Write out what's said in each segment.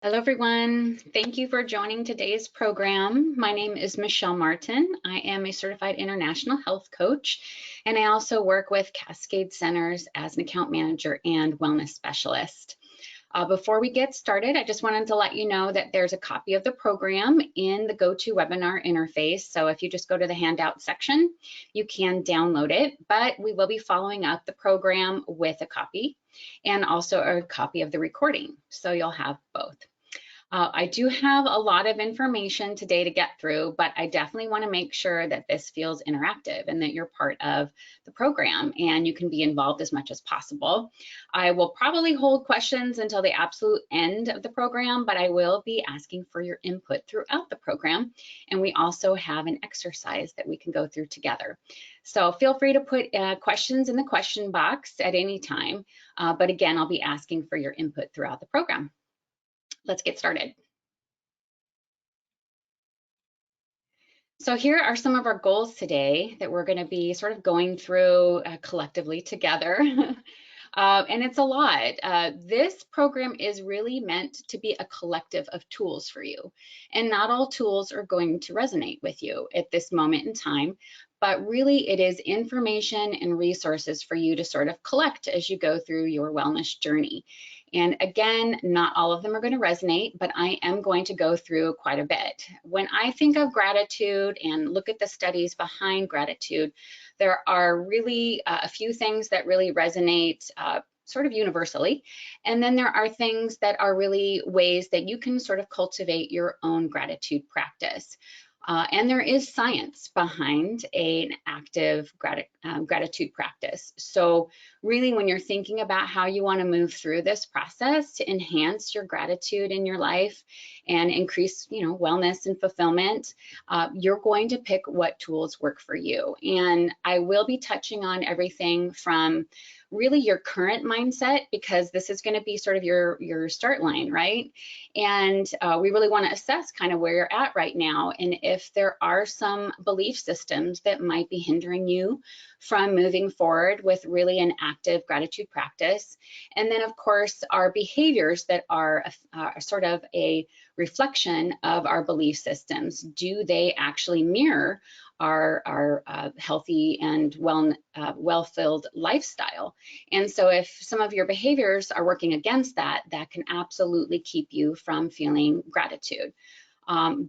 Hello, everyone. Thank you for joining today's program. My name is Michelle Martin. I am a certified international health coach, and I also work with Cascade Centers as an account manager and wellness specialist. Before we get started, I just wanted to let you know that there's a copy of the program in the GoToWebinar interface. So if you just go to the handout section, you can download it, but we will be following up the program with a copy and also a copy of the recording. So you'll have both. I do have a lot of information today to get through, but I definitely want to make sure that this feels interactive and that you're part of the program and you can be involved as much as possible. I will probably hold questions until the absolute end of the program, but I will be asking for your input throughout the program. And we also have an exercise that we can go through together. So feel free to put questions in the question box at any time. But again, I'll be asking for your input throughout the program. Let's get started. So here are some of our goals today that we're going to be sort of going through collectively together. And it's a lot. This program is really meant to be a collective of tools for you. And not all tools are going to resonate with you at this moment in time, but really it is information and resources for you to sort of collect as you go through your wellness journey. And again, not all of them are going to resonate, but I am going to go through quite a bit. When I think of gratitude and look at the studies behind gratitude, there are really a few things that really resonate sort of universally. And then there are things that are really ways that you can sort of cultivate your own gratitude practice. And there is science behind an active gratitude practice. So really, when you're thinking about how you want to move through this process to enhance your gratitude in your life and increase, wellness and fulfillment, you're going to pick what tools work for you. And I will be touching on everything from really your current mindset, because this is going to be sort of your start line, right? And we really want to assess kind of where you're at right now, and if there are some belief systems that might be hindering you from moving forward with really an active gratitude practice. And then, of course, our behaviors that are sort of a reflection of our belief systems. Do they actually mirror our healthy and well-filled lifestyle? And so if some of your behaviors are working against that, that can absolutely keep you from feeling gratitude.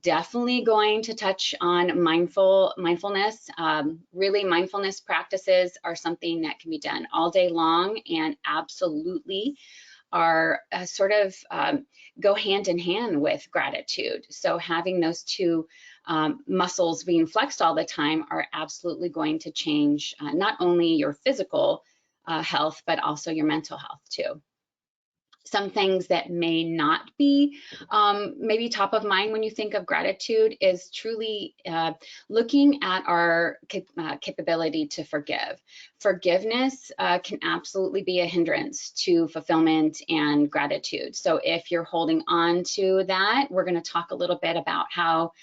Definitely going to touch on mindfulness. Really, mindfulness practices are something that can be done all day long and absolutely are sort of go hand in hand with gratitude. So having those two muscles being flexed all the time are absolutely going to change not only your physical health, but also your mental health too. Some things that may not be maybe top of mind when you think of gratitude is truly looking at our capability to forgive. Forgiveness can absolutely be a hindrance to fulfillment and gratitude. So if you're holding on to that, we're going to talk a little bit about how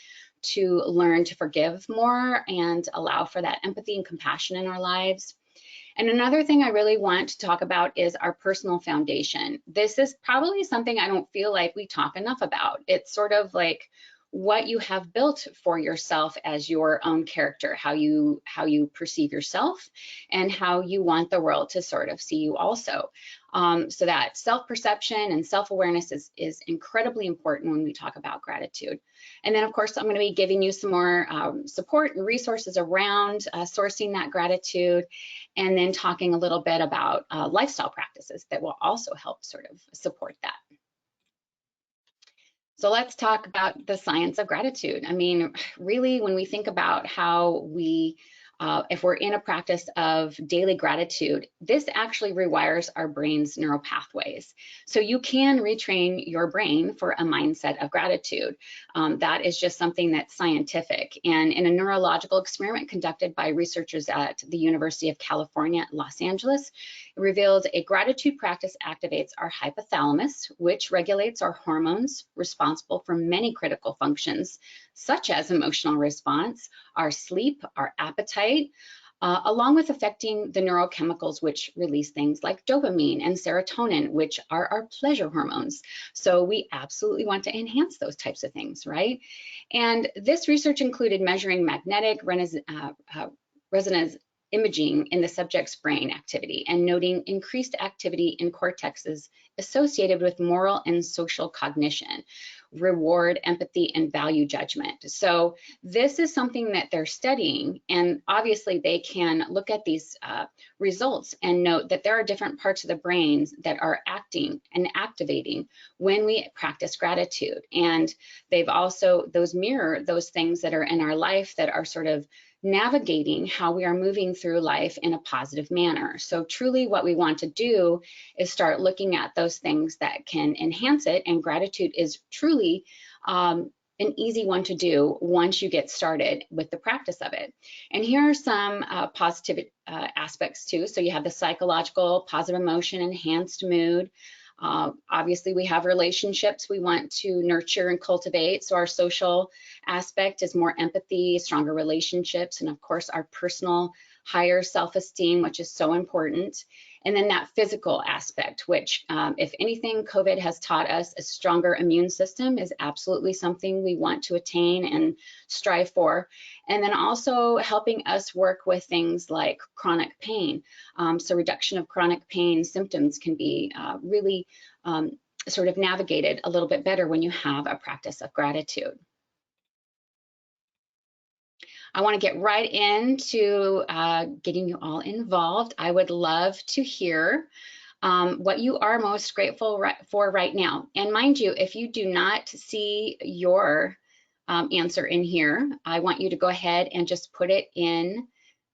to learn to forgive more and allow for that empathy and compassion in our lives. And another thing I really want to talk about is our personal foundation. This is probably something I don't feel like we talk enough about. It's sort of like what you have built for yourself as your own character, how you perceive yourself and how you want the world to sort of see you also. So that self-perception and self-awareness is incredibly important when we talk about gratitude. And then, of course, I'm going to be giving you some more support and resources around sourcing that gratitude, and then talking a little bit about lifestyle practices that will also help sort of support that. So let's talk about the science of gratitude. I mean, really, when we think about how we if we're in a practice of daily gratitude, this actually rewires our brain's neural pathways. So you can retrain your brain for a mindset of gratitude. That is just something that's scientific. And in a neurological experiment conducted by researchers at the University of California, Los Angeles, it revealed a gratitude practice activates our hypothalamus, which regulates our hormones responsible for many critical functions, such as emotional response, our sleep, our appetite, along with affecting the neurochemicals which release things like dopamine and serotonin, which are our pleasure hormones. So we absolutely want to enhance those types of things, right? And this research included measuring magnetic resonance imaging in the subject's brain activity and noting increased activity in cortexes associated with moral and social cognition, reward, empathy, and value judgment. So this is something that they're studying, and obviously they can look at these results and note that there are different parts of the brains that are acting and activating when we practice gratitude. And they've also, those mirror those things that are in our life that are sort of navigating how we are moving through life in a positive manner. So truly what we want to do is start looking at those things that can enhance it, and gratitude is truly an easy one to do once you get started with the practice of it. And here are some positive aspects too. So you have the psychological, positive emotion, enhanced mood. Obviously, we have relationships we want to nurture and cultivate. So our social aspect is more empathy, stronger relationships, and of course, our personal higher self-esteem, which is so important. And then that physical aspect, which if anything, COVID has taught us, a stronger immune system is absolutely something we want to attain and strive for. And then also helping us work with things like chronic pain. So reduction of chronic pain symptoms can be really sort of navigated a little bit better when you have a practice of gratitude. I want to get right into getting you all involved. I would love to hear what you are most grateful for right now. And mind you, if you do not see your answer in here, I want you to go ahead and just put it in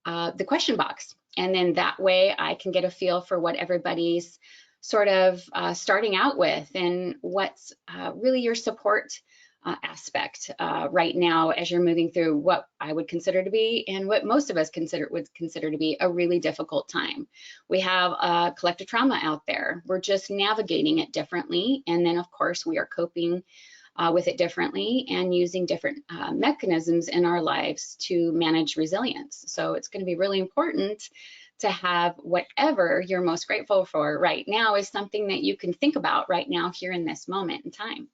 the question box. And then that way I can get a feel for what everybody's sort of starting out with and what's really your support aspect right now as you're moving through what I would consider to be, and what most of us would consider to be, a really difficult time. We have collective trauma out there. We're just navigating it differently. And then of course we are coping with it differently and using different mechanisms in our lives to manage resilience. So it's going to be really important to have whatever you're most grateful for right now is something that you can think about right now here in this moment in time.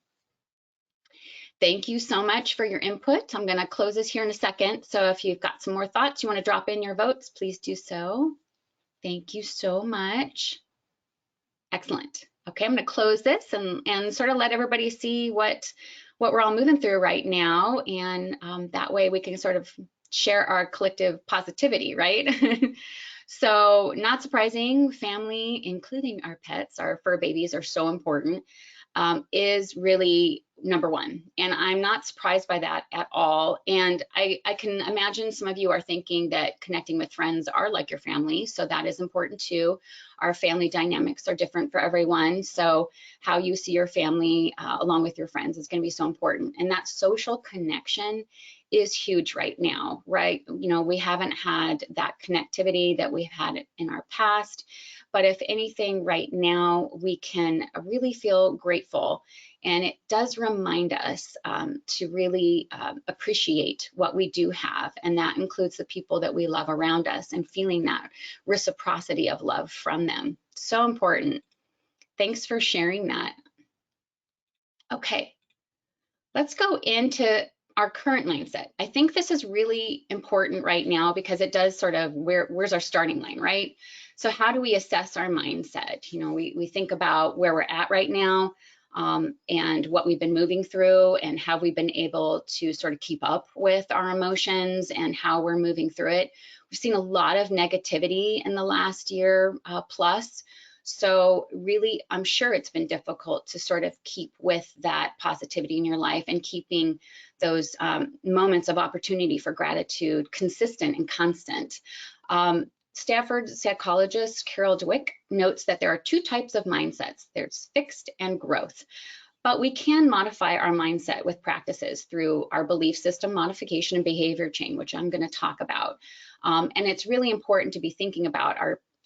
Thank you so much for your input. I'm going to close this here in a second. So if you've got some more thoughts, you want to drop in your votes, please do so. Thank you so much. Excellent. Okay, I'm going to close this and sort of let everybody see what we're all moving through right now. And that way we can sort of share our collective positivity, right? So not surprising, family, including our pets, our fur babies, are so important. Is really number one. And I'm not surprised by that at all. And I can imagine some of you are thinking that connecting with friends are like your family. So that is important too. Our family dynamics are different for everyone. So how you see your family along with your friends is going to be so important. And that social connection is huge right now, right? You know, we haven't had that connectivity that we've had in our past. But if anything, right now, we can really feel grateful. And it does remind us to really appreciate what we do have. And that includes the people that we love around us and feeling that reciprocity of love from them. So important. Thanks for sharing that. Okay, let's go into our current mindset. I think this is really important right now because it does sort of, where's our starting line, right? So how do we assess our mindset? You know, we think about where we're at right now and what we've been moving through and how we've been able to sort of keep up with our emotions and how we're moving through it. We've seen a lot of negativity in the last year plus. So really, I'm sure it's been difficult to sort of keep with that positivity in your life and keeping those moments of opportunity for gratitude consistent and constant. Stanford psychologist Carol Dweck notes that there are two types of mindsets. There's fixed and growth. But we can modify our mindset with practices through our belief system modification and behavior change, which I'm going to talk about. And it's really important to be thinking about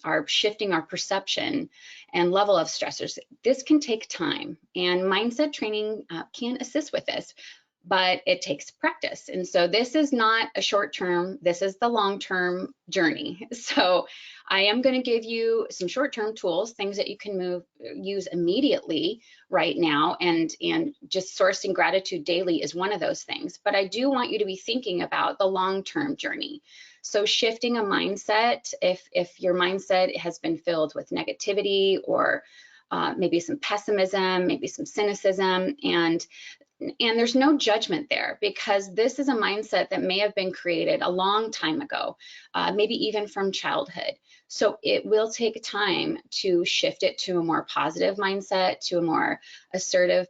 our shifting our perception and level of stressors. This can take time, and mindset training can assist with this. but it takes practice. And so this is not a short term, this is the long term journey. So I am going to give you some short term tools, things that you can use immediately right now. And just sourcing gratitude daily is one of those things. But I do want you to be thinking about the long term journey. So shifting a mindset, if your mindset has been filled with negativity or maybe some pessimism, maybe some cynicism, and there's no judgment there, because this is a mindset that may have been created a long time ago, maybe even from childhood. So it will take time to shift it to a more positive mindset, to a more assertive,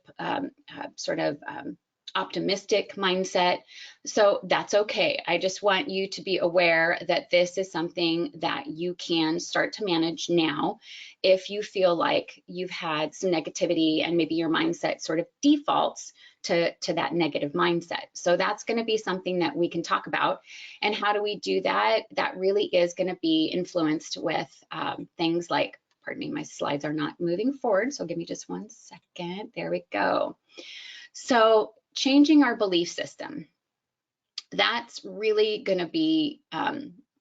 optimistic mindset. So that's okay. I just want you to be aware that this is something that you can start to manage now if you feel like you've had some negativity and maybe your mindset sort of defaults to that negative mindset. So that's going to be something that we can talk about. And how do we do that? That really is going to be influenced with things like, pardon me, my slides are not moving forward, so give me just 1 second. There we go. So changing our belief system, that's really going to be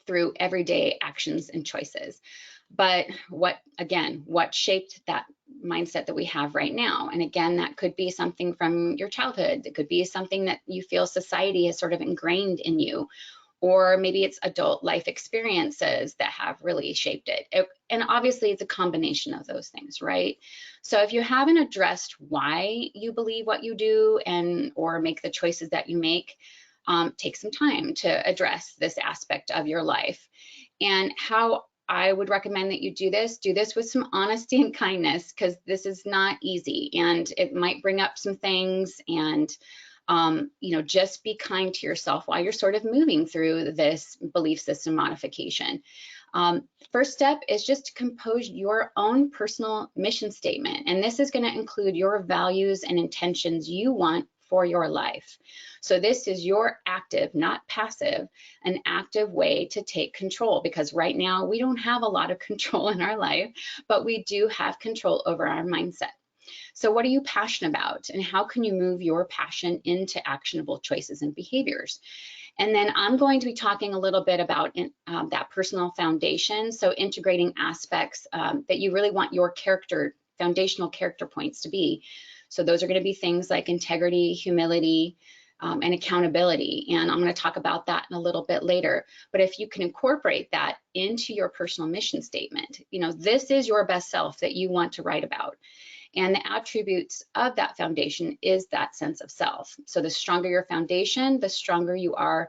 through everyday actions and choices. But what shaped that mindset that we have right now? And again, that could be something from your childhood. It could be something that you feel society has sort of ingrained in you, or maybe it's adult life experiences that have really shaped it. And obviously it's a combination of those things, right? So if you haven't addressed why you believe what you do or make the choices that you make, take some time to address this aspect of your life. And how I would recommend that you do this with some honesty and kindness, because this is not easy and it might bring up some things. And just be kind to yourself while you're sort of moving through this belief system modification. First step is just to compose your own personal mission statement. And this is going to include your values and intentions you want for your life. So this is your active, not passive, an active way to take control, because right now we don't have a lot of control in our life, but we do have control over our mindset. So what are you passionate about, and how can you move your passion into actionable choices and behaviors? And then I'm going to be talking a little bit about that personal foundation. So integrating aspects that you really want your foundational character points to be. So those are going to be things like integrity, humility, and accountability. And I'm going to talk about that in a little bit later. But if you can incorporate that into your personal mission statement, this is your best self that you want to write about. And the attributes of that foundation is that sense of self. So the stronger your foundation, the stronger you are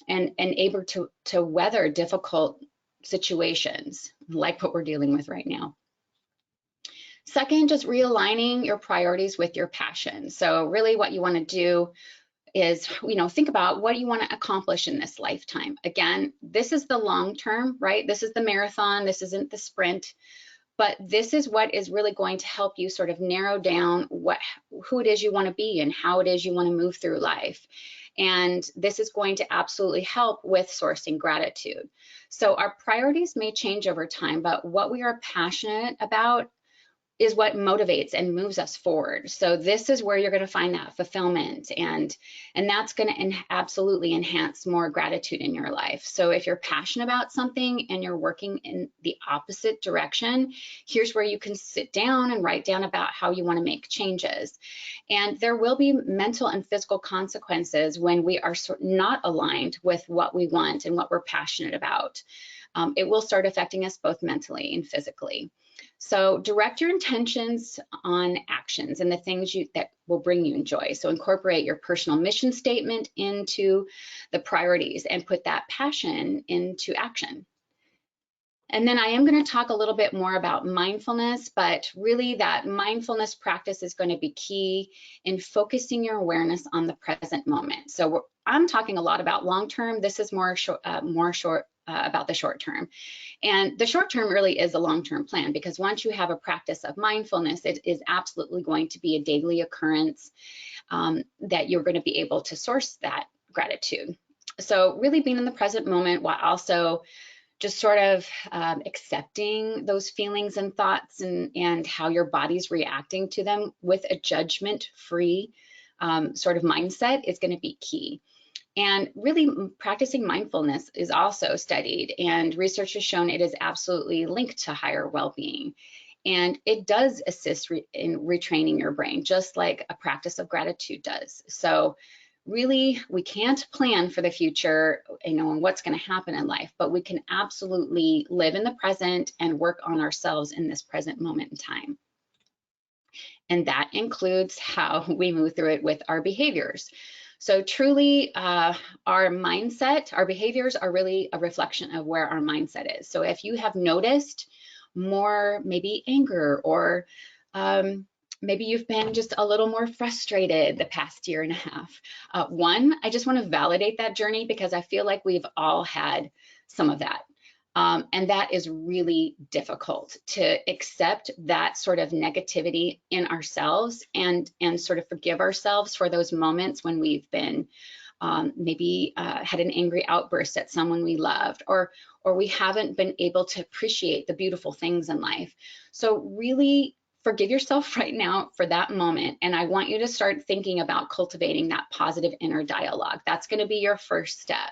and able to weather difficult situations like what we're dealing with right now. Second, just realigning your priorities with your passion. So really what you want to do is, think about what you want to accomplish in this lifetime. Again, this is the long term, right? This is the marathon. This isn't the sprint. But this is what is really going to help you sort of narrow down who it is you want to be and how it is you want to move through life. And this is going to absolutely help with sourcing gratitude. So our priorities may change over time, but what we are passionate about is what motivates and moves us forward. So this is where you're going to find that fulfillment, and that's going to absolutely enhance more gratitude in your life. So if you're passionate about something and you're working in the opposite direction, here's where you can sit down and write down about how you want to make changes. And there will be mental and physical consequences when we are not aligned with what we want and what we're passionate about. It will start affecting us both mentally and physically. So direct your intentions on actions and the things that will bring you joy. So incorporate your personal mission statement into the priorities and put that passion into action. And then I am going to talk a little bit more about mindfulness, but really that mindfulness practice is going to be key in focusing your awareness on the present moment. So I'm talking a lot about long term. This is more short about the short term. And the short term really is a long-term plan, because once you have a practice of mindfulness, it is absolutely going to be a daily occurrence that you're going to be able to source that gratitude. So really being in the present moment while also just sort of accepting those feelings and thoughts and how your body's reacting to them with a judgment-free sort of mindset is going to be key. And really practicing mindfulness is also studied, and research has shown it is absolutely linked to higher well-being. And it does assist in retraining your brain, just like a practice of gratitude does. So really, we can't plan for the future, and what's going to happen in life, but we can absolutely live in the present and work on ourselves in this present moment in time. And that includes how we move through it with our behaviors. So truly, our mindset, our behaviors are really a reflection of where our mindset is. So if you have noticed more maybe anger, or maybe you've been just a little more frustrated the past year and a half, one, I just want to validate that journey, because I feel like we've all had some of that. And that is really difficult to accept that sort of negativity in ourselves, and sort of forgive ourselves for those moments when we've been maybe had an angry outburst at someone we loved, or we haven't been able to appreciate the beautiful things in life. So really forgive yourself right now for that moment. And I want you to start thinking about cultivating that positive inner dialogue. That's going to be your first step.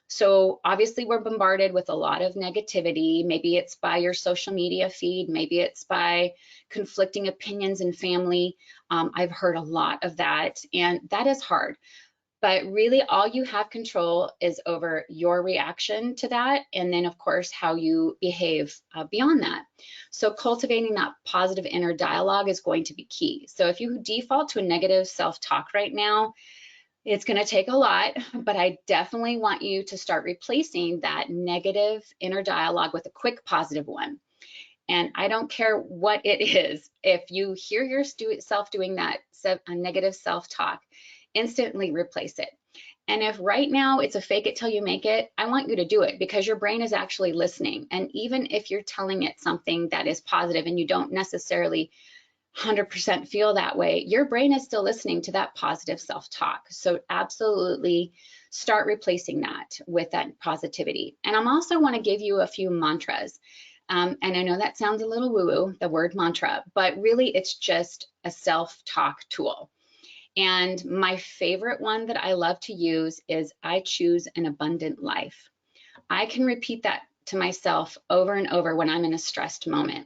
So obviously we're bombarded with a lot of negativity. Maybe it's by your social media feed, maybe it's by conflicting opinions in family. I've heard a lot of that, and that is hard. But really all you have control is over your reaction to that, and then of course how you behave beyond that. So cultivating that positive inner dialogue is going to be key. So if you default to a negative self-talk right now, it's going to take a lot, but I definitely want you to start replacing that negative inner dialogue with a quick positive one. And I don't care what it is. If you hear yourself doing that negative self-talk, instantly replace it. And if right now it's a fake it till you make it, I want you to do it, because your brain is actually listening. And even if you're telling it something that is positive and you don't necessarily 100% feel that way, your brain is still listening to that positive self-talk. So absolutely start replacing that with that positivity. And I'm also want to give you a few mantras. And I know that sounds a little woo-woo, the word mantra, but really it's just a self-talk tool. And my favorite one that I love to use is, I choose an abundant life. I can repeat that to myself over and over when I'm in a stressed moment,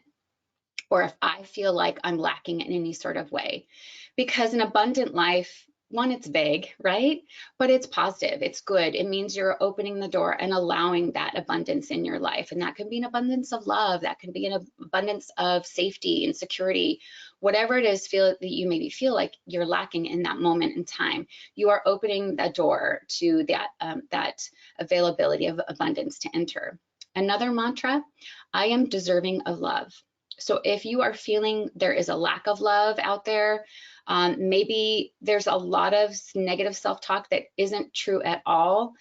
or if I feel like I'm lacking in any sort of way. Because an abundant life, one, it's vague, right? But it's positive, it's good. It means you're opening the door and allowing that abundance in your life. And that can be an abundance of love, that can be an abundance of safety and security, whatever it is that you maybe feel like you're lacking in that moment in time. You are opening the door to that availability of abundance to enter. Another mantra, I am deserving of love. So if you are feeling there is a lack of love out there, maybe there's a lot of negative self-talk that isn't true at all.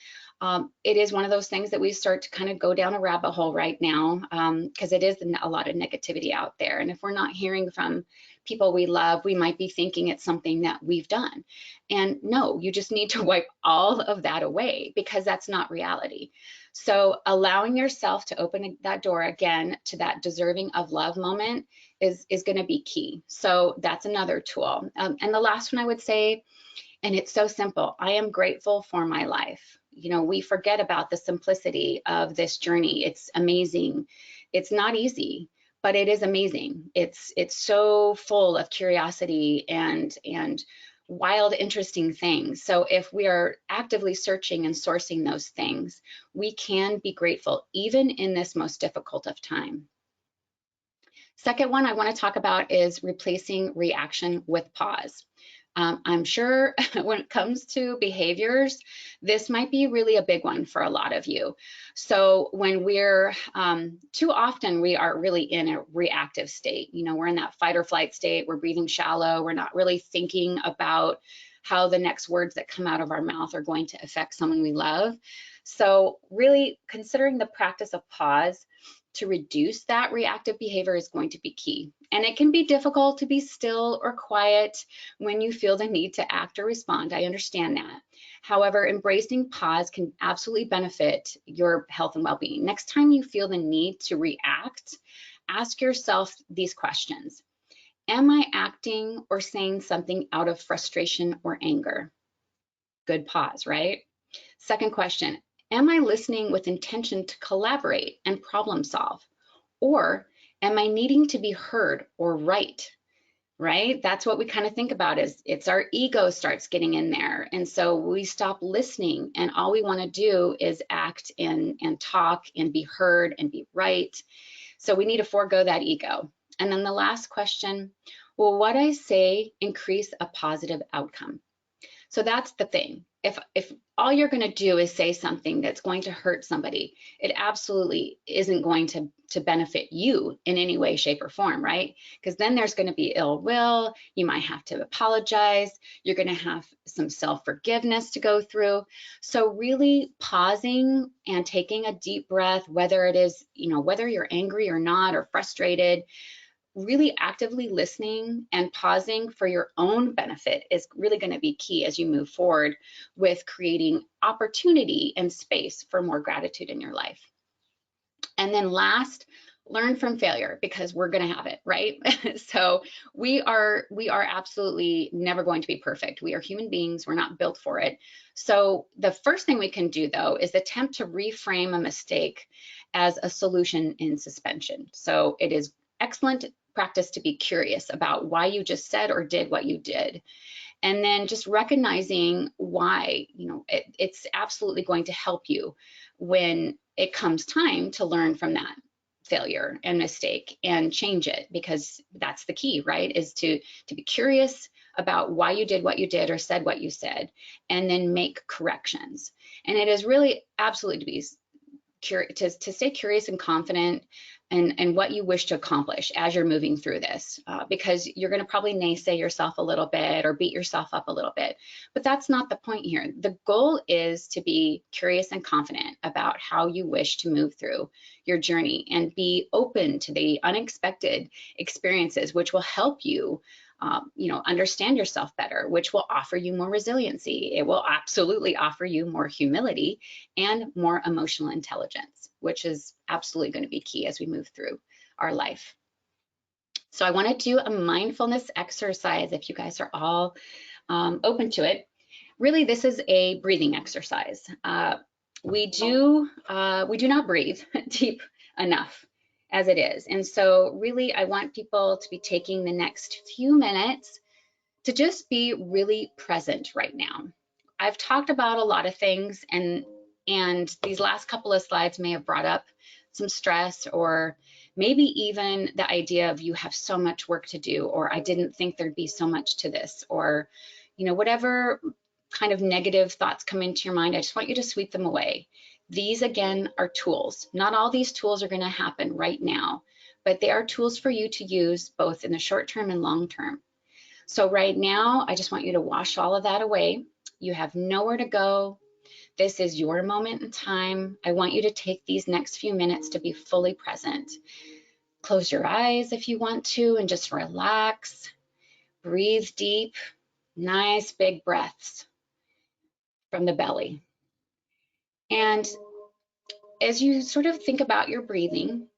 It is one of those things that we start to kind of go down a rabbit hole right now, because it is a lot of negativity out there. And if we're not hearing from people we love, we might be thinking it's something that we've done. And no, you just need to wipe all of that away, because that's not reality. So allowing yourself to open that door again to that deserving of love moment is going to be key. So that's another tool. And the last one I would say, and it's so simple, I am grateful for my life. We forget about the simplicity of this journey. It's amazing. It's not easy, but it is amazing. It's so full of curiosity and wild, interesting things. So if we are actively searching and sourcing those things, we can be grateful even in this most difficult of time. Second one I want to talk about is replacing reaction with pause. I'm sure when it comes to behaviors, this might be really a big one for a lot of you. So when we're, too often we are really in a reactive state. We're in that fight or flight state, we're breathing shallow, we're not really thinking about how the next words that come out of our mouth are going to affect someone we love. So really considering the practice of pause to reduce that reactive behavior is going to be key. And it can be difficult to be still or quiet when you feel the need to act or respond. I understand that. However, embracing pause can absolutely benefit your health and well-being. Next time you feel the need to react, ask yourself these questions. am I acting or saying something out of frustration or anger? Good pause, right? Second question, am I listening with intention to collaborate and problem solve? Or am I needing to be heard or right? Right? That's what we kind of think about is it's our ego starts getting in there. And so we stop listening and all we want to do is act and talk and be heard and be right. So we need to forego that ego. And then the last question, will what I say increase a positive outcome? So that's the thing. If all you're going to do is say something that's going to hurt somebody, it absolutely isn't going to benefit you in any way, shape, or form, right? Because then there's going to be ill will. You might have to apologize. You're going to have some self-forgiveness to go through. So really pausing and taking a deep breath, whether it is, whether you're angry or not or frustrated, really actively listening and pausing for your own benefit is really going to be key as you move forward with creating opportunity and space for more gratitude in your life. And then last, learn from failure, because we're going to have it, right? So we are absolutely never going to be perfect. We are human beings. We're not built for it. So the first thing we can do, though, is attempt to reframe a mistake as a solution in suspension. So it is excellent practice to be curious about why you just said or did what you did. And then just recognizing why, it's absolutely going to help you when it comes time to learn from that failure and mistake and change it, because that's the key, right? Is to be curious about why you did what you did or said what you said, and then make corrections. And it is really absolutely to be to stay curious and confident and what you wish to accomplish as you're moving through this, because you're going to probably naysay yourself a little bit or beat yourself up a little bit, but that's not the point here. The goal is to be curious and confident about how you wish to move through your journey and be open to the unexpected experiences, which will help you understand yourself better, which will offer you more resiliency. It will absolutely offer you more humility and more emotional intelligence, which is absolutely going to be key as we move through our life. So I want to do a mindfulness exercise if you guys are all open to it. Really, this is a breathing exercise. We do not breathe deep enough as it is. And so really, I want people to be taking the next few minutes to just be really present right now. I've talked about a lot of things, and these last couple of slides may have brought up some stress, or maybe even the idea of you have so much work to do, or I didn't think there'd be so much to this, or whatever kind of negative thoughts come into your mind. I just want you to sweep them away. These, again, are tools. Not all these tools are going to happen right now, but they are tools for you to use both in the short term and long term. So right now, I just want you to wash all of that away. You have nowhere to go. This is your moment in time. I want you to take these next few minutes to be fully present. Close your eyes if you want to and just relax. Breathe deep, nice big breaths from the belly. And as you sort of think about your breathing,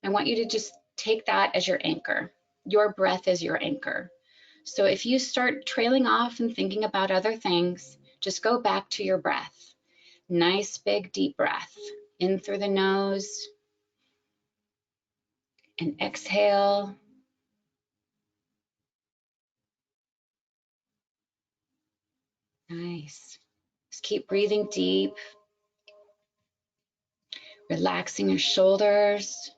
I want you to just take that as your anchor. Your breath is your anchor. So if you start trailing off and thinking about other things, just go back to your breath. Nice big deep breath in through the nose and exhale. Nice. Just keep breathing deep, relaxing your shoulders.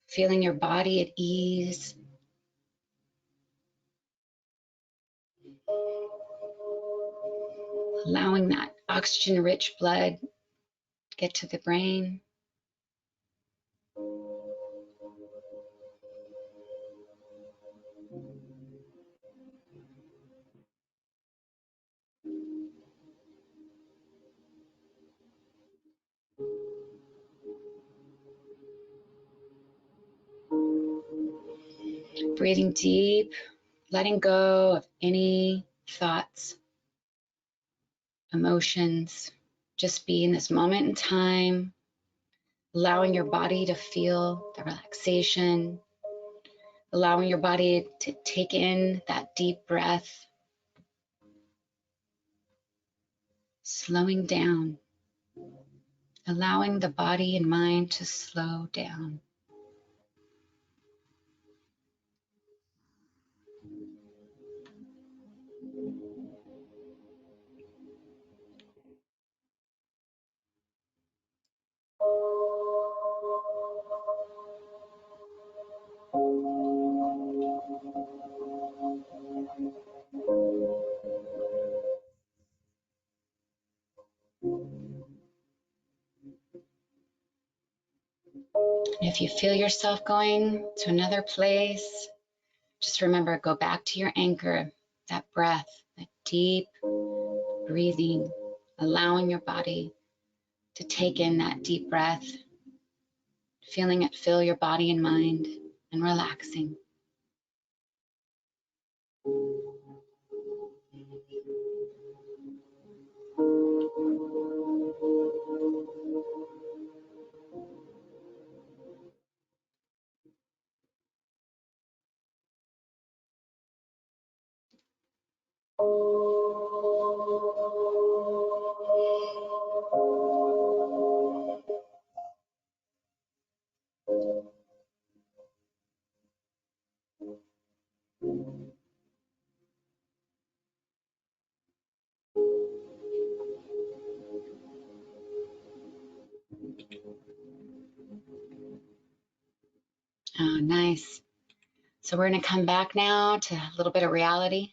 Feeling your body at ease. Allowing that oxygen-rich blood get to the brain. Breathing deep, letting go of any thoughts, emotions. Just be in this moment in time, allowing your body to feel the relaxation, allowing your body to take in that deep breath, slowing down, allowing the body and mind to slow down. And if you feel yourself going to another place, just remember, go back to your anchor, that breath, that deep breathing, allowing your body to take in that deep breath, feeling it fill your body and mind, and relaxing. Oh, nice. So we're going to come back now to a little bit of reality.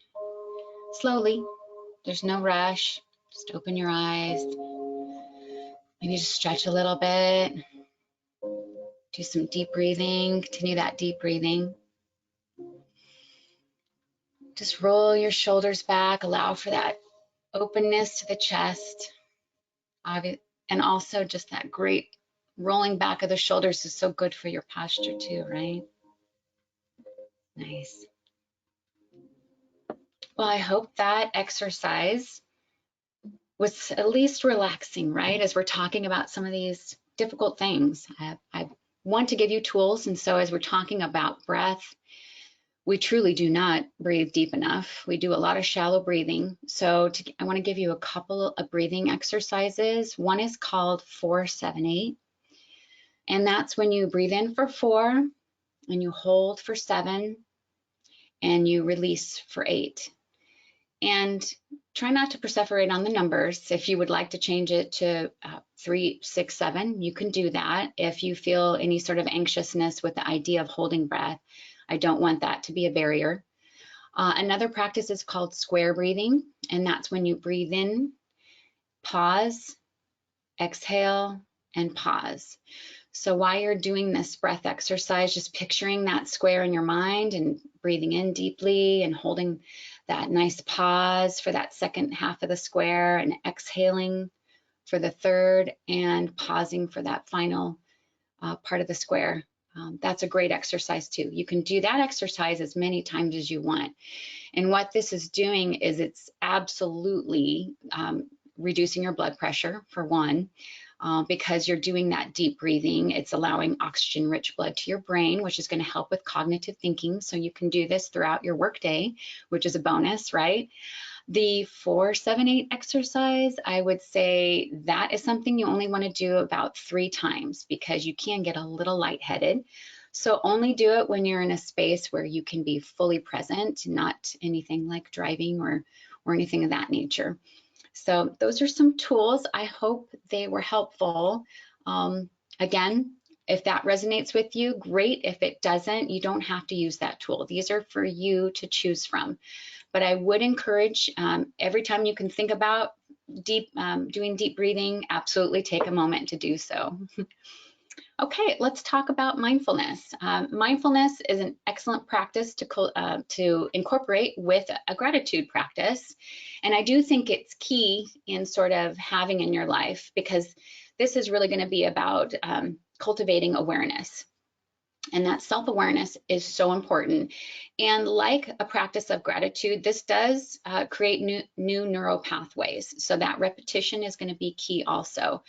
Slowly, there's no rush. Just open your eyes. Maybe just stretch a little bit. Do some deep breathing. Continue that deep breathing. Just roll your shoulders back. Allow for that openness to the chest. And also just that great rolling back of the shoulders is so good for your posture too, right? Nice. Well, I hope that exercise was at least relaxing, right? As we're talking about some of these difficult things. I want to give you tools. And so as we're talking about breath, we truly do not breathe deep enough. We do a lot of shallow breathing. So I want to give you a couple of breathing exercises. One is called 4-7-8. And that's when you breathe in for 4 and you hold for 7 and you release for 8. And try not to perseverate on the numbers. If you would like to change it to 3, 6, 7, you can do that. If you feel any sort of anxiousness with the idea of holding breath, I don't want that to be a barrier. Another practice is called square breathing, and that's when you breathe in, pause, exhale, and pause. So while you're doing this breath exercise, just picturing that square in your mind and breathing in deeply and holding that nice pause for that second half of the square and exhaling for the third and pausing for that final part of the square. That's a great exercise too. You can do that exercise as many times as you want. And what this is doing is it's absolutely reducing your blood pressure, for one. Because you're doing that deep breathing, it's allowing oxygen-rich blood to your brain, which is going to help with cognitive thinking. So you can do this throughout your workday, which is a bonus, right? The 4-7-8 exercise, I would say that is something you only want to do about 3 times because you can get a little lightheaded. So only do it when you're in a space where you can be fully present, not anything like driving or anything of that nature. So those are some tools. I hope they were helpful. Again, if that resonates with you, great. If it doesn't, you don't have to use that tool. These are for you to choose from. But I would encourage every time you can think about doing deep breathing, absolutely take a moment to do so. Okay, let's talk about mindfulness. Mindfulness is an excellent practice to incorporate with a gratitude practice. And I do think it's key in sort of having in your life, because this is really going to be about cultivating awareness. And that self-awareness is so important. And like a practice of gratitude, this does create new neural pathways. So that repetition is going to be key also.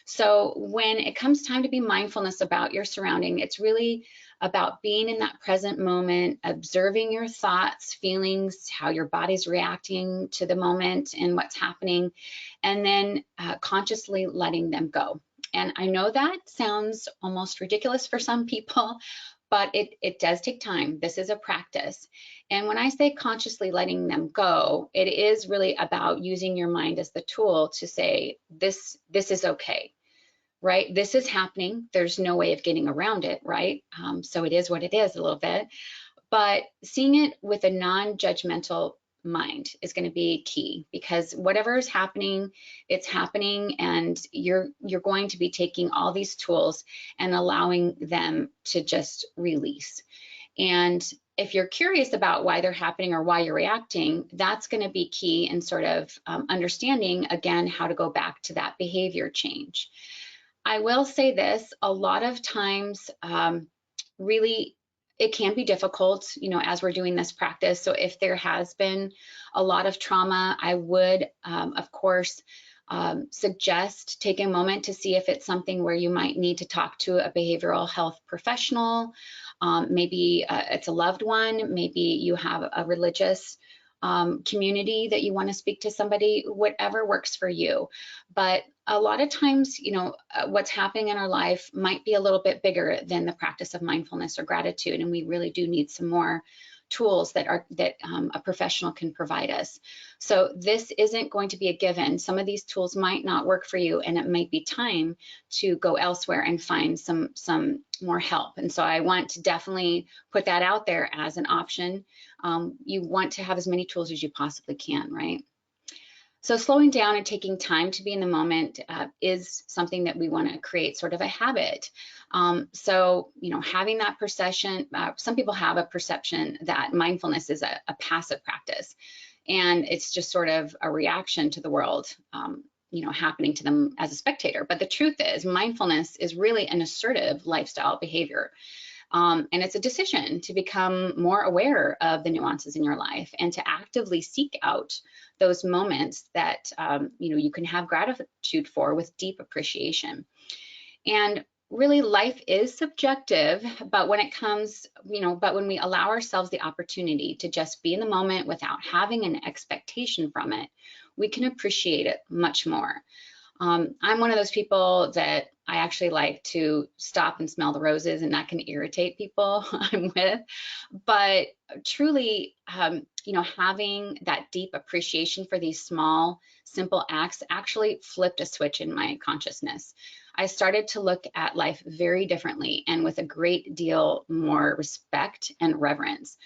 So when it comes time to be mindfulness about your surrounding, it's really about being in that present moment, observing your thoughts, feelings, how your body's reacting to the moment and what's happening, and then consciously letting them go. And I know that sounds almost ridiculous for some people, but it does take time. This is a practice. And when I say consciously letting them go, it is really about using your mind as the tool to say, this is okay, right? This is happening. There's no way of getting around it, right? So it is what it is a little bit. But seeing it with a non-judgmental mind is going to be key, because whatever is happening, it's happening, and you're going to be taking all these tools and allowing them to just release. And if you're curious about why they're happening or why you're reacting, that's going to be key in sort of understanding, again, how to go back to that behavior change. I will say this, a lot of times, really, it can be difficult, as we're doing this practice. So if there has been a lot of trauma, I would, of course, suggest taking a moment to see if it's something where you might need to talk to a behavioral health professional. Maybe it's a loved one, maybe you have a religious community that you want to speak to somebody, whatever works for you. But a lot of times, what's happening in our life might be a little bit bigger than the practice of mindfulness or gratitude, and we really do need some more tools that a professional can provide us. So this isn't going to be a given. Some of these tools might not work for you, and it might be time to go elsewhere and find some more help. And so I want to definitely put that out there as an option. You want to have as many tools as you possibly can, right? So slowing down and taking time to be in the moment is something that we want to create sort of a habit. So, having that perception, some people have a perception that mindfulness is a passive practice, and it's just sort of a reaction to the world, happening to them as a spectator. But the truth is, mindfulness is really an assertive lifestyle behavior. And it's a decision to become more aware of the nuances in your life and to actively seek out those moments that you can have gratitude for with deep appreciation. And really, life is subjective, but when it comes, but when we allow ourselves the opportunity to just be in the moment without having an expectation from it, we can appreciate it much more. I'm one of those people that I actually like to stop and smell the roses, and that can irritate people I'm with. But truly, having that deep appreciation for these small, simple acts actually flipped a switch in my consciousness. I started to look at life very differently and with a great deal more respect and reverence.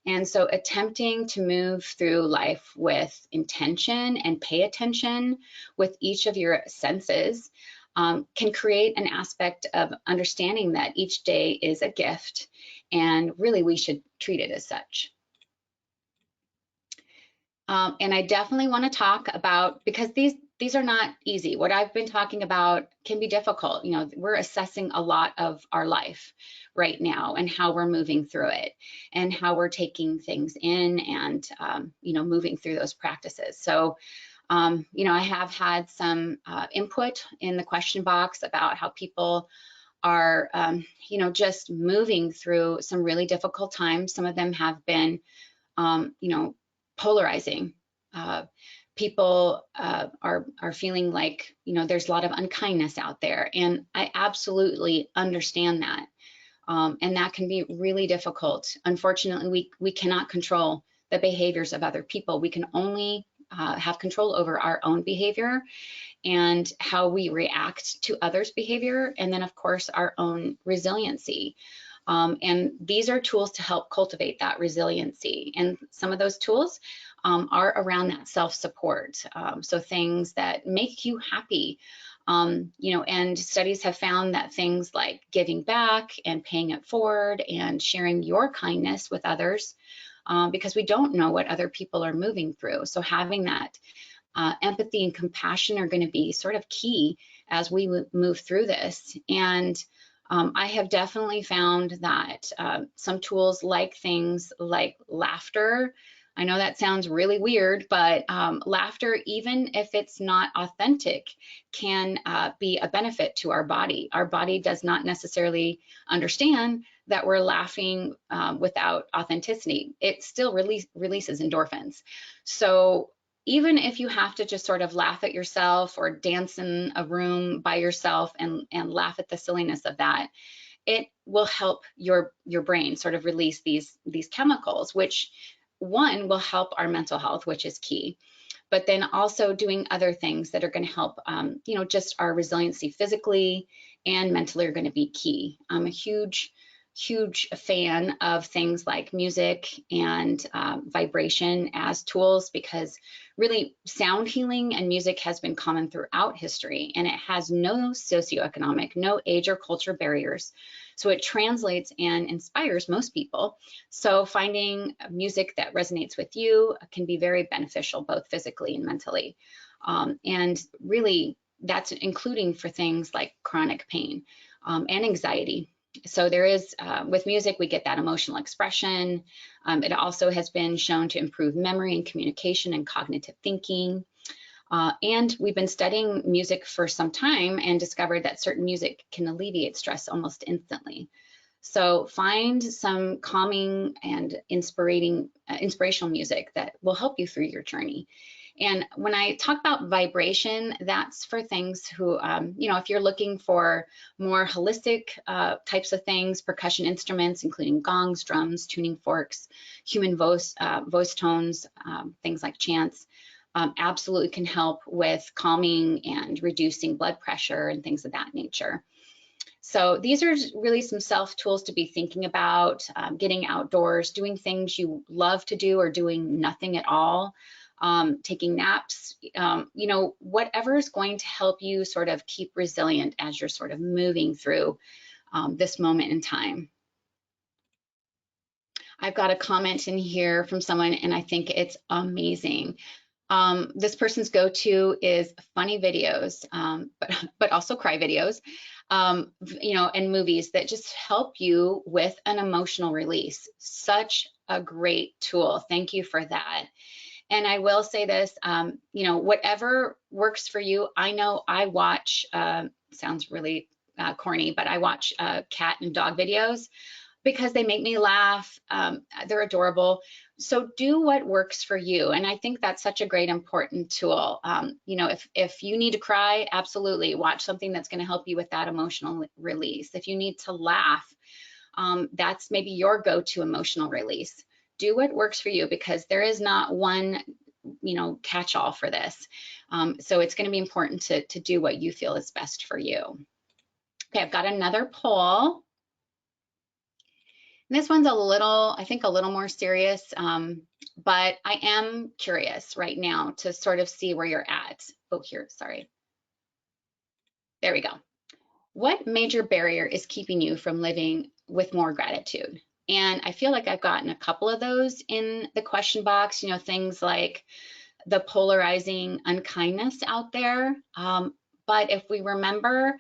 And so attempting to move through life with intention and pay attention with each of your senses can create an aspect of understanding that each day is a gift, and really we should treat it as such. And I definitely want to talk about, because these are not easy. What I've been talking about can be difficult. We're assessing a lot of our life right now and how we're moving through it and how we're taking things in and, moving through those practices. So, I have had some input in the question box about how people are, just moving through some really difficult times. Some of them have been, polarizing. People are feeling like, there's a lot of unkindness out there, and I absolutely understand that. And that can be really difficult. Unfortunately, we cannot control the behaviors of other people. We can only have control over our own behavior and how we react to others' behavior, and then, of course, our own resiliency. And these are tools to help cultivate that resiliency. And some of those tools are around that self-support. So things that make you happy, and studies have found that things like giving back and paying it forward and sharing your kindness with others, because we don't know what other people are moving through. So having that empathy and compassion are going to be sort of key as we move through this. And I have definitely found that some tools like things like laughter, I know that sounds really weird, but laughter, even if it's not authentic, can be a benefit to our body. Our body does not necessarily understand that we're laughing without authenticity. It still releases endorphins. So even if you have to just sort of laugh at yourself or dance in a room by yourself and laugh at the silliness of that, it will help your brain sort of release these chemicals, which one will help our mental health, which is key, but then also doing other things that are going to help, you know, just our resiliency physically and mentally are going to be key. I'm a huge fan of things like music and vibration as tools, because really sound healing and music has been common throughout history, and it has no socioeconomic, no age or culture barriers. So it translates and inspires most people. So finding music that resonates with you can be very beneficial, both physically and mentally. And really, that's including for things like chronic pain and anxiety. So there is, with music, we get that emotional expression. It also has been shown to improve memory and communication and cognitive thinking. And we've been studying music for some time and discovered that certain music can alleviate stress almost instantly. So find some calming and inspirational music that will help you through your journey. And when I talk about vibration, that's for things who, you know, if you're looking for more holistic types of things, percussion instruments, including gongs, drums, tuning forks, human voice tones, things like chants, absolutely can help with calming and reducing blood pressure and things of that nature. So these are really some self tools to be thinking about, getting outdoors, doing things you love to do or doing nothing at all, taking naps, you know, whatever is going to help you sort of keep resilient as you're sort of moving through this moment in time. I've got a comment in here from someone, and I think it's amazing. This person's go-to is funny videos, but also cry videos, you know, and movies that just help you with an emotional release. Such a great tool. Thank you for that. And I will say this, you know, whatever works for you. I know I watch, sounds really corny, but I watch cat and dog videos because they make me laugh. They're adorable. So do what works for you. And I think that's such a great, important tool. You know, if you need to cry, absolutely watch something that's going to help you with that emotional release. If you need to laugh, that's maybe your go-to emotional release. Do what works for you, because there is not one, you know, catch-all for this. So it's going to be important to do what you feel is best for you. Okay, I've got another poll. And this one's a little, I think, a little more serious, but I am curious right now to sort of see where you're at. Oh, here, sorry. There we go. What major barrier is keeping you from living with more gratitude? And I feel like I've gotten a couple of those in the question box, you know, things like the polarizing unkindness out there. But if we remember,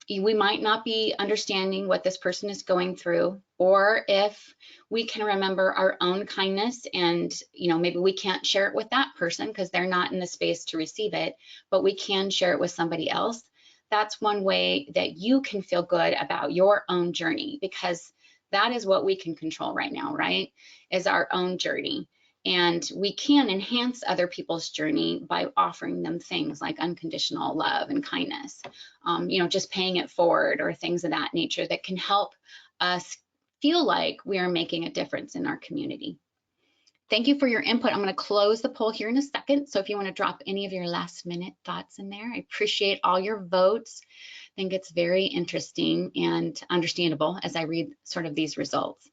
we might not be understanding what this person is going through, or if we can remember our own kindness and, you know, maybe we can't share it with that person because they're not in the space to receive it, but we can share it with somebody else. That's one way that you can feel good about your own journey, because that is what we can control right now, right? Is our own journey. And we can enhance other people's journey by offering them things like unconditional love and kindness, you know, just paying it forward or things of that nature that can help us feel like we are making a difference in our community. Thank you for your input. I'm going to close the poll here in a second. So if you want to drop any of your last minute thoughts in there, I appreciate all your votes. I think it's very interesting and understandable as I read sort of these results.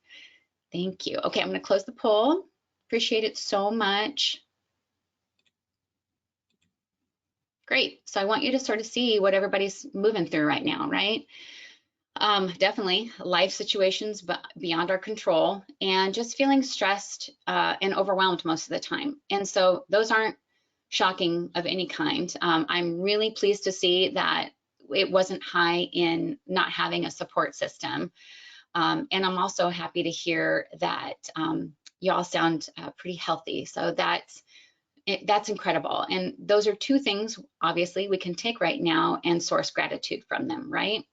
Thank you. Okay, I'm going to close the poll. Appreciate it so much. Great. So I want you to sort of see what everybody's moving through right now, right? Definitely life situations beyond our control, and just feeling stressed and overwhelmed most of the time. And so those aren't shocking of any kind. I'm really pleased to see that it wasn't high in not having a support system. And I'm also happy to hear that You all sound pretty healthy. So that's incredible. And those are two things, obviously, we can take right now and source gratitude from them, right?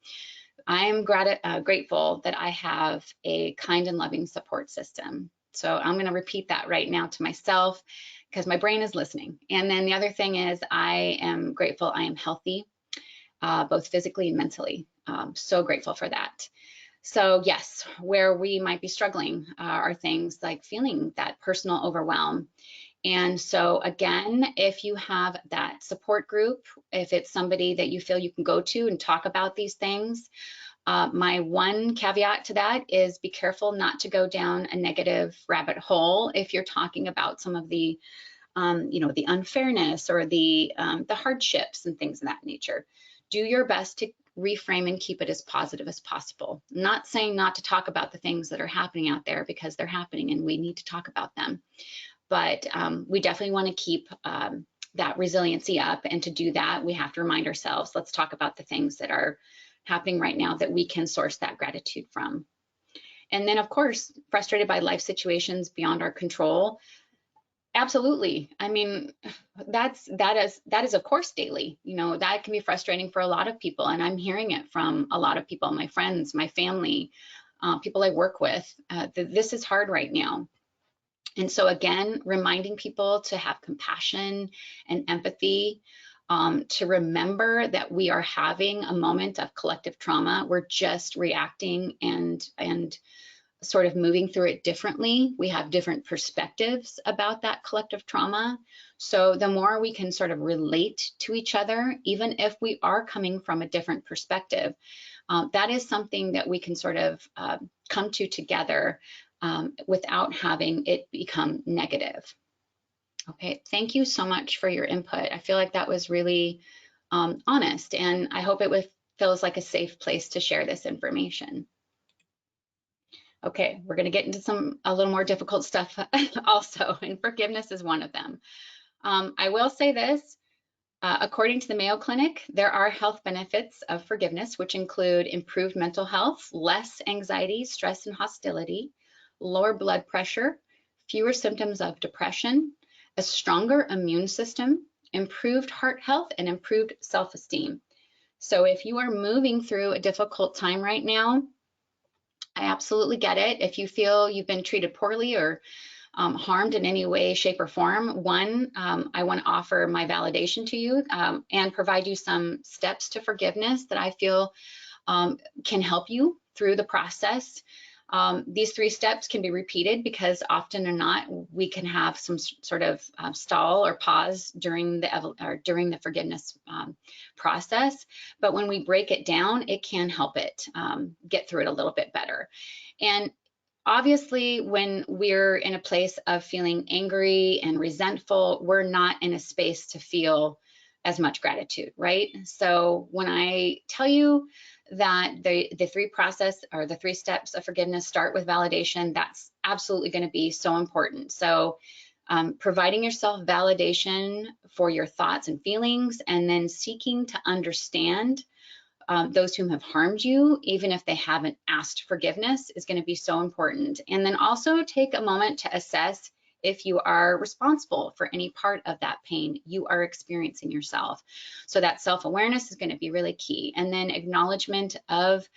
I'm grateful that I have a kind and loving support system. So I'm going to repeat that right now to myself because my brain is listening. And then the other thing is I am grateful I am healthy, both physically and mentally. So grateful for that. So yes, where we might be struggling are things like feeling that personal overwhelm. And so again, if you have that support group, if it's somebody that you feel you can go to and talk about these things, my one caveat to that is be careful not to go down a negative rabbit hole if you're talking about some of the, the unfairness or the hardships and things of that nature. Do your best to reframe and keep it as positive as possible. I'm not saying not to talk about the things that are happening out there, because they're happening and we need to talk about them. But we definitely want to keep that resiliency up. And to do that, we have to remind ourselves, let's talk about the things that are happening right now that we can source that gratitude from. And then, of course, frustrated by life situations beyond our control. Absolutely. I mean, that is of course daily. That can be frustrating for a lot of people, and I'm hearing it from a lot of people, my friends, my family, people I work with. This is hard right now. And so again, reminding people to have compassion and empathy, to remember that we are having a moment of collective trauma. We're just reacting and sort of moving through it differently. We have different perspectives about that collective trauma. So the more we can sort of relate to each other, even if we are coming from a different perspective, that is something that we can sort of come to together without having it become negative. Okay, thank you so much for your input. I feel like that was really honest, and I hope it feels like a safe place to share this information. Okay, we're going to get into a little more difficult stuff also, and forgiveness is one of them. I will say this, according to the Mayo Clinic, there are health benefits of forgiveness, which include improved mental health, less anxiety, stress, and hostility, lower blood pressure, fewer symptoms of depression, a stronger immune system, improved heart health, and improved self-esteem. So if you are moving through a difficult time right now, I absolutely get it. If you feel you've been treated poorly or harmed in any way, shape, or form, I want to offer my validation to you and provide you some steps to forgiveness that I feel can help you through the process. These 3 steps can be repeated because often or not, we can have some sort of stall or pause during the forgiveness process. But when we break it down, it can help it get through it a little bit better. And obviously, when we're in a place of feeling angry and resentful, we're not in a space to feel as much gratitude, right? So when I tell you that the 3 steps of forgiveness start with validation, that's absolutely going to be so important. So providing yourself validation for your thoughts and feelings, and then seeking to understand those whom have harmed you, even if they haven't asked forgiveness, is going to be so important. And then also take a moment to assess if you are responsible for any part of that pain you are experiencing yourself. So that self-awareness is going to be really key. And then acknowledgement of,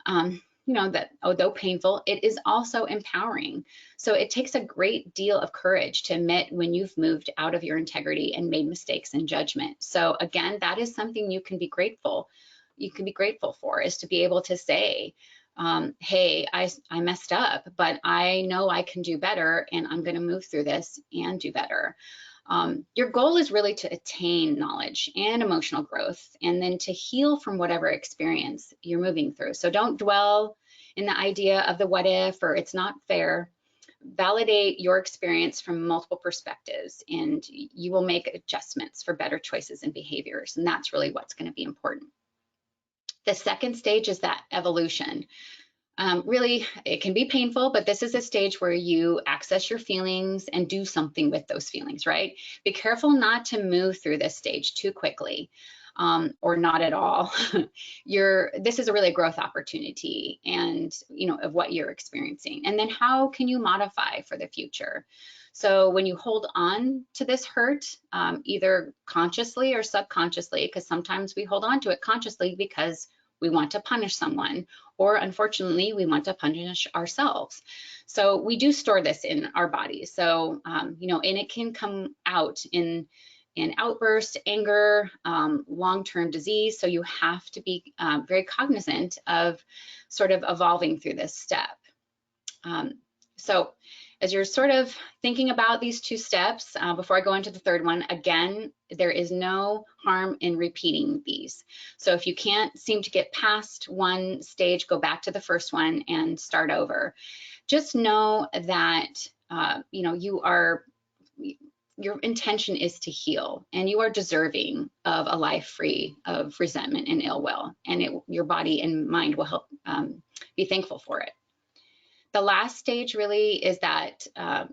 that although painful, it is also empowering. So it takes a great deal of courage to admit when you've moved out of your integrity and made mistakes in judgment. So again, that is something you can be grateful for, is to be able to say, hey, I messed up, but I know I can do better, and I'm going to move through this and do better. Your goal is really to attain knowledge and emotional growth, and then to heal from whatever experience you're moving through. So don't dwell in the idea of the what if or it's not fair. Validate your experience from multiple perspectives, and you will make adjustments for better choices and behaviors. And that's really what's going to be important. The second stage is that evolution. Really, it can be painful, but this is a stage where you access your feelings and do something with those feelings, right? Be careful not to move through this stage too quickly. or not at all, this is really a growth opportunity, and of what you're experiencing. And then how can you modify for the future? So when you hold on to this hurt, either consciously or subconsciously, because sometimes we hold on to it consciously because we want to punish someone, or unfortunately, we want to punish ourselves. So we do store this in our bodies. So, and it can come out in outbursts, anger, long-term disease. So you have to be very cognizant of sort of evolving through this step. So as you're sort of thinking about these two steps, before I go into the third one, again, there is no harm in repeating these. So if you can't seem to get past one stage, go back to the first one and start over. Just know that, your intention is to heal, and you are deserving of a life free of resentment and ill will, and your body and mind will help be thankful for it. The last stage really is that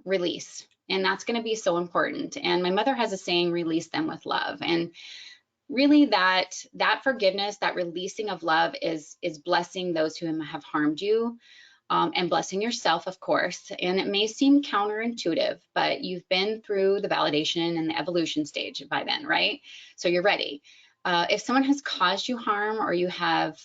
release, and that's going to be so important. And my mother has a saying, release them with love. And really that forgiveness, that releasing of love is blessing those who have harmed you, and blessing yourself, of course. And it may seem counterintuitive, but you've been through the validation and the evolution stage by then, right? So you're ready. If someone has caused you harm, or you have,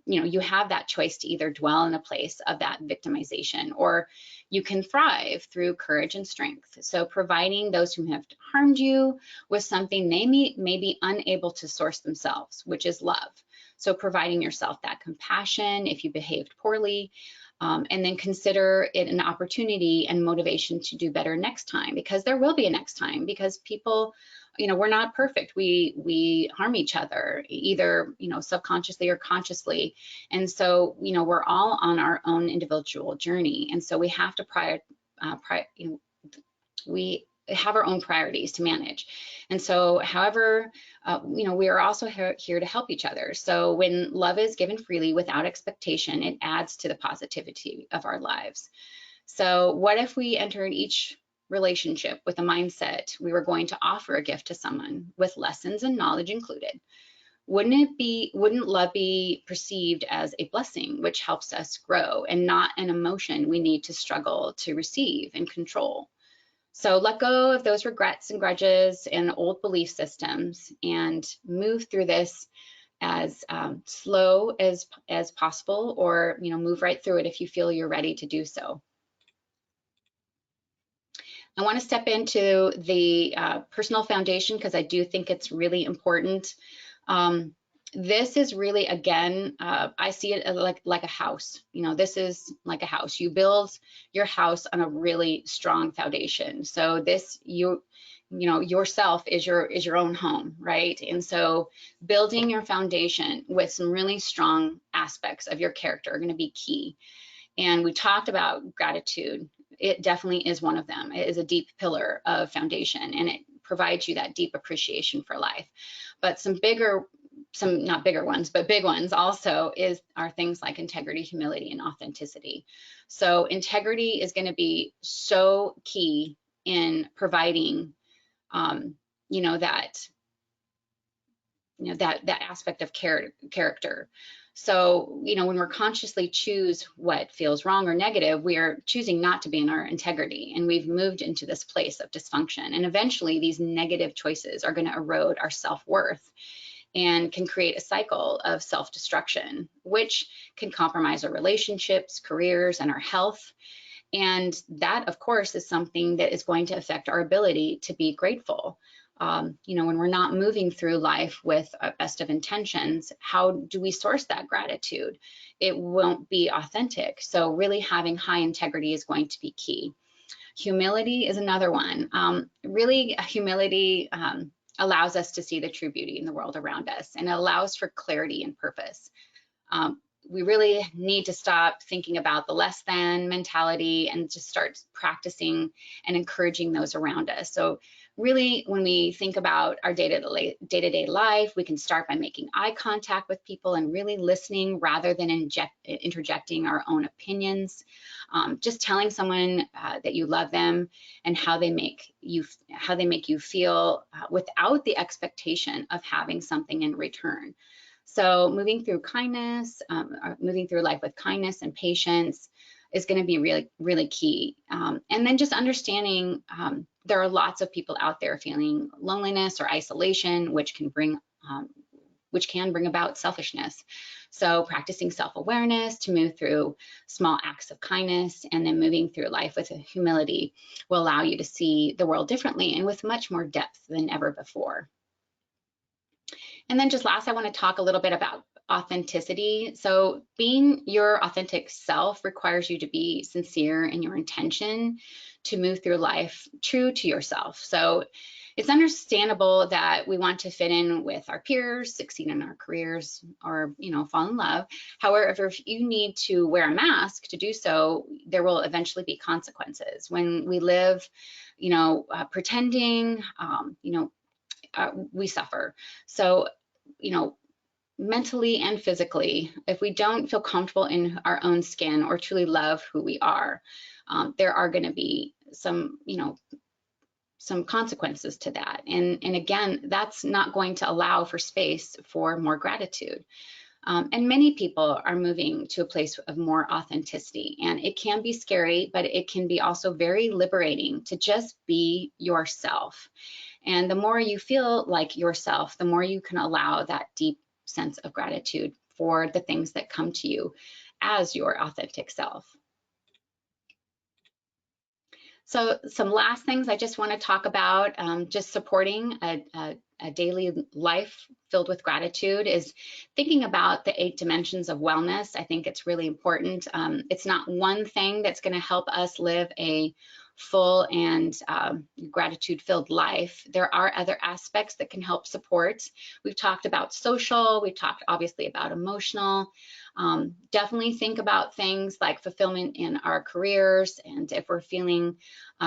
you have that choice to either dwell in a place of that victimization, or you can thrive through courage and strength. So providing those who have harmed you with something they may be unable to source themselves, which is love. So providing yourself that compassion if you behaved poorly, and then consider it an opportunity and motivation to do better next time, because there will be a next time, because people, we're not perfect. We harm each other, either, subconsciously or consciously. And so, we're all on our own individual journey. And so we have to we have our own priorities to manage. And so, however, we are also here to help each other. So when love is given freely without expectation, it adds to the positivity of our lives. So what if we entered each relationship with a mindset we were going to offer a gift to someone with lessons and knowledge included? Wouldn't love be perceived as a blessing, which helps us grow, and not an emotion we need to struggle to receive and control? So let go of those regrets and grudges and old belief systems, and move through this as slow as possible, or move right through it if you feel you're ready to do so. I want to step into the personal foundation, because I do think it's really important. This is really, again, I see it like a house. This is like a house. You build your house on a really strong foundation. So this, yourself is your own home, right? And so building your foundation with some really strong aspects of your character are going to be key. And we talked about gratitude. It definitely is one of them. It is a deep pillar of foundation, and it provides you that deep appreciation for life. But some not bigger ones, but big ones also are things like integrity, humility, and authenticity. So integrity is going to be so key in providing, that aspect of character. So, when we're consciously choose what feels wrong or negative, we are choosing not to be in our integrity, and we've moved into this place of dysfunction. And eventually these negative choices are going to erode our self-worth and can create a cycle of self-destruction, which can compromise our relationships, careers, and our health. And that, of course, is something that is going to affect our ability to be grateful. When we're not moving through life with our best of intentions, how do we source that gratitude? It won't be authentic. So really having high integrity is going to be key. Humility is another one. Really, humility allows us to see the true beauty in the world around us, and it allows for clarity and purpose. we really need to stop thinking about the less than mentality and just start practicing and encouraging those around us. So really, when we think about our day-to-day life, we can start by making eye contact with people and really listening rather than interjecting our own opinions. Just telling someone that you love them and how they make you feel without the expectation of having something in return. So moving through kindness, moving through life with kindness and patience is going to be really, really key. And then just understanding there are lots of people out there feeling loneliness or isolation, which can bring about selfishness. So practicing self-awareness to move through small acts of kindness and then moving through life with humility will allow you to see the world differently and with much more depth than ever before. And then just last, I want to talk a little bit about authenticity. So being your authentic self requires you to be sincere in your intention to move through life true to yourself. So it's understandable that we want to fit in with our peers, succeed in our careers, or fall in love. However, if you need to wear a mask to do so, there will eventually be consequences. When we live, pretending, we suffer. So, mentally and physically, if we don't feel comfortable in our own skin or truly love who we are, there are going to be some consequences to that. And again, that's not going to allow for space for more gratitude. And many people are moving to a place of more authenticity, and it can be scary, but it can be also very liberating to just be yourself. And the more you feel like yourself, the more you can allow that deep sense of gratitude for the things that come to you as your authentic self. So some last things I just want to talk about, just supporting a daily life filled with gratitude, is thinking about the 8 dimensions of wellness. I think it's really important. It's not one thing that's going to help us live a full and gratitude-filled life. There are other aspects that can help support. We've talked about social, we've talked obviously about emotional. Definitely think about things like fulfillment in our careers, and if we're feeling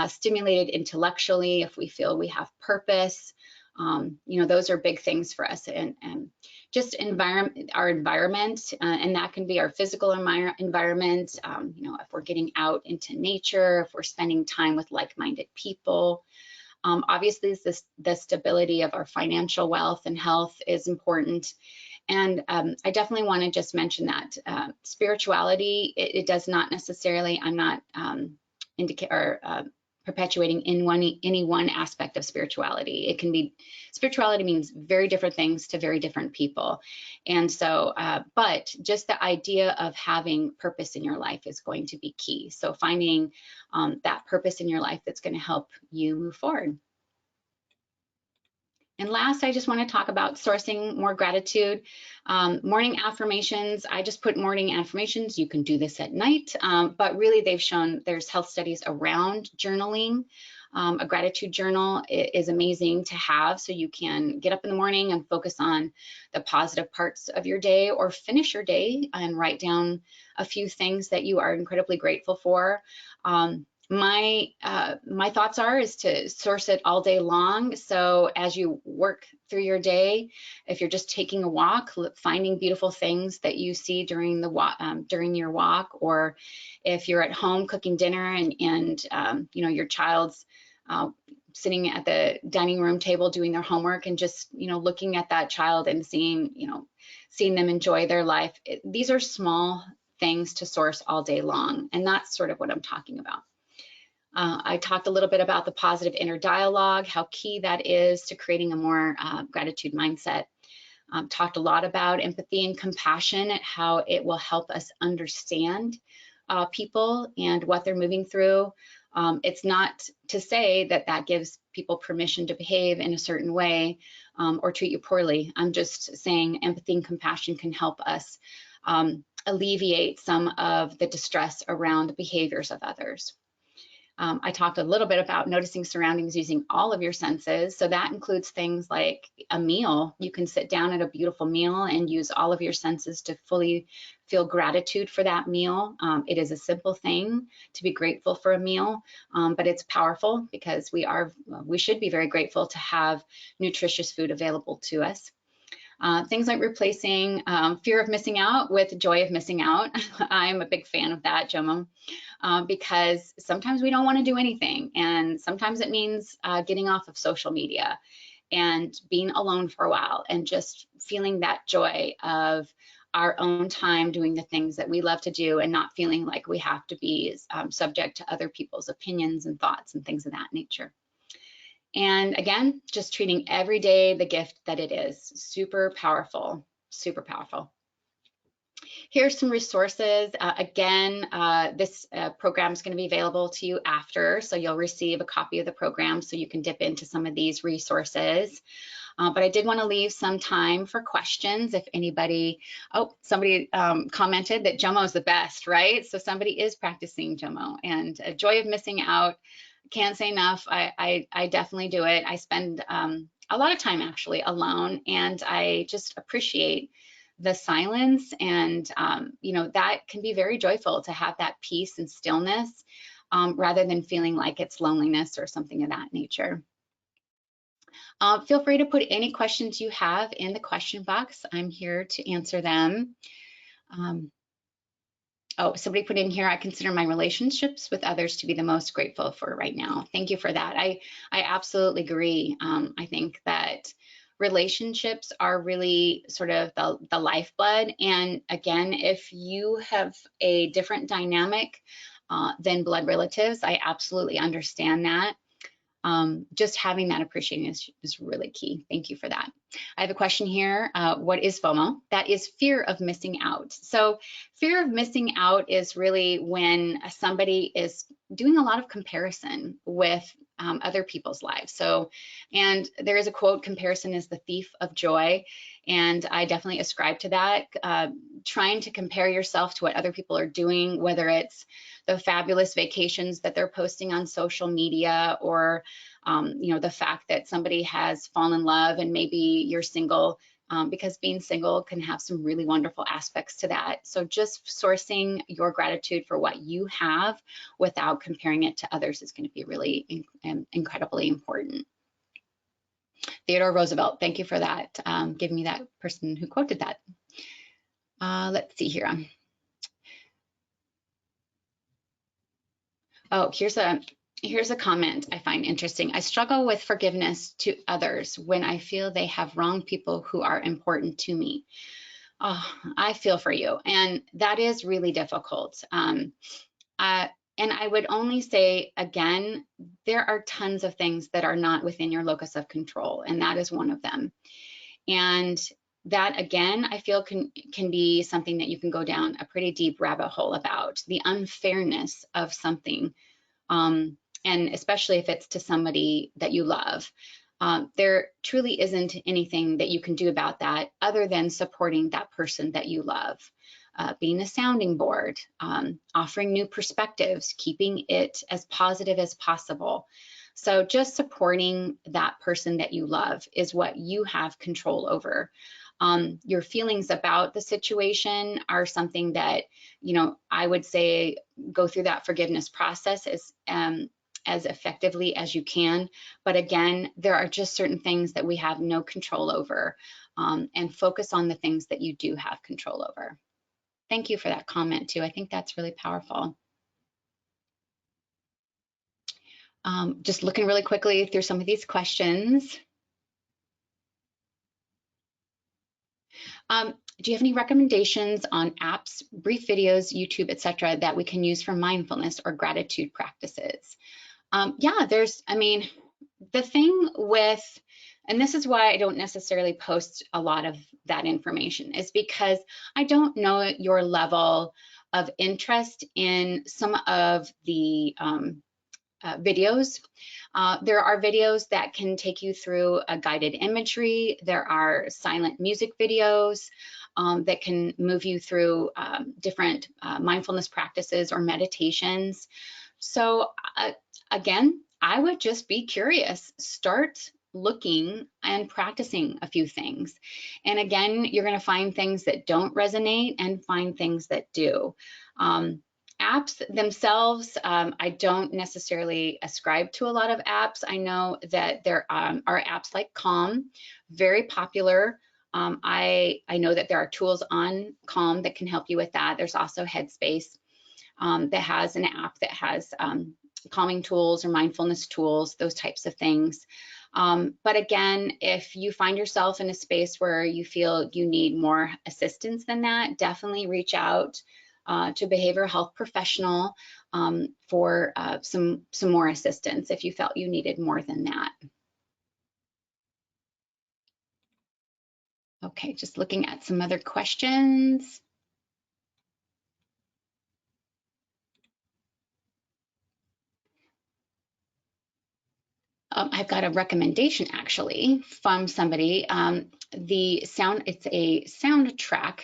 stimulated intellectually, if we feel we have purpose. Those are big things for us, and just our environment, and that can be our physical environment. If we're getting out into nature, if we're spending time with like-minded people. Obviously, the stability of our financial wealth and health is important. And I definitely want to just mention that spirituality, it does not necessarily, I'm not perpetuating any one aspect of spirituality. It can be, spirituality means very different things to very different people. And so, but just the idea of having purpose in your life is going to be key. So finding that purpose in your life that's going to help you move forward. And last, I just want to talk about sourcing more gratitude. Morning affirmations, I just put morning affirmations. You can do this at night, but really they've shown there's health studies around journaling. A gratitude journal is amazing to have, so you can get up in the morning and focus on the positive parts of your day, or finish your day and write down a few things that you are incredibly grateful for. My thoughts is to source it all day long. So as you work through your day, if you're just taking a walk, finding beautiful things that you see during the walk, during your walk, or if you're at home cooking dinner and your child's sitting at the dining room table doing their homework, and just looking at that child and seeing them enjoy their life. These are small things to source all day long, and that's sort of what I'm talking about. I talked a little bit about the positive inner dialogue, how key that is to creating a more gratitude mindset. Talked a lot about empathy and compassion, how it will help us understand people and what they're moving through. It's not to say that gives people permission to behave in a certain way or treat you poorly. I'm just saying empathy and compassion can help us alleviate some of the distress around the behaviors of others. I talked a little bit about noticing surroundings using all of your senses. So that includes things like a meal. You can sit down at a beautiful meal and use all of your senses to fully feel gratitude for that meal. It is a simple thing to be grateful for a meal, but it's powerful because we should be very grateful to have nutritious food available to us. Things like replacing fear of missing out with joy of missing out. I'm a big fan of that, Jomo. Because sometimes we don't want to do anything, and sometimes it means getting off of social media and being alone for a while and just feeling that joy of our own time doing the things that we love to do and not feeling like we have to be subject to other people's opinions and thoughts and things of that nature. And again, just treating every day the gift that it is. Super powerful, super powerful. Here's some resources. This program is going to be available to you after, so you'll receive a copy of the program so you can dip into some of these resources. But I did want to leave some time for questions if anybody, somebody commented that Jomo is the best, right? So somebody is practicing Jomo, and a joy of missing out. Can't say enough. I definitely do it. I spend a lot of time actually alone, and I just appreciate the silence, and that can be very joyful to have that peace and stillness rather than feeling like it's loneliness or something of that nature. Feel free to put any questions you have in the question box. I'm here to answer them. Somebody put in here, I consider my relationships with others to be the most grateful for right now. Thank you for that. I absolutely agree. I think that relationships are really sort of the lifeblood. And again, if you have a different dynamic than blood relatives, I absolutely understand that. Just having that appreciation is really key. Thank you for that. I have a question here. What is FOMO? That is fear of missing out. So fear of missing out is really when somebody is doing a lot of comparison with other people's lives. So, and there is a quote, comparison is the thief of joy. And I definitely ascribe to that. Trying to compare yourself to what other people are doing, whether it's the fabulous vacations that they're posting on social media, or the fact that somebody has fallen in love and maybe you're single, because being single can have some really wonderful aspects to that. So just sourcing your gratitude for what you have without comparing it to others is going to be really incredibly important. Theodore Roosevelt, thank you for that. Give me that person who quoted that. Let's see here. Oh, here's a comment I find interesting. I struggle with forgiveness to others when I feel they have wronged people who are important to me. Oh, I feel for you, and that is really difficult. And I would only say, again, there are tons of things that are not within your locus of control, and that is one of them. And that, again, I feel can be something that you can go down a pretty deep rabbit hole about, the unfairness of something, and especially if it's to somebody that you love. There truly isn't anything that you can do about that other than supporting that person that you love. Being a sounding board, offering new perspectives, keeping it as positive as possible. So just supporting that person that you love is what you have control over. Your feelings about the situation are something that, I would say go through that forgiveness process as effectively as you can. But again, there are just certain things that we have no control over, and focus on the things that you do have control over. Thank you for that comment too. I think that's really powerful. Just looking really quickly through some of these questions. Do you have any recommendations on apps, brief videos, YouTube, etc., that we can use for mindfulness or gratitude practices? Yeah, the thing with, and this is why I don't necessarily post a lot of that information, is because I don't know your level of interest in some of the videos. There are videos that can take you through a guided imagery. There are silent music videos that can move you through different mindfulness practices or meditations. So again, I would just be curious. Start looking and practicing a few things. And again, you're going to find things that don't resonate and find things that do. Apps themselves, I don't necessarily ascribe to a lot of apps. I know that there are apps like Calm, very popular. I know that there are tools on Calm that can help you with that. There's also Headspace that has an app that has calming tools or mindfulness tools, those types of things. But again, if you find yourself in a space where you feel you need more assistance than that, definitely reach out to a behavioral health professional for some more assistance if you felt you needed more than that. Okay, just looking at some other questions. I've got a recommendation actually from somebody. It's a soundtrack.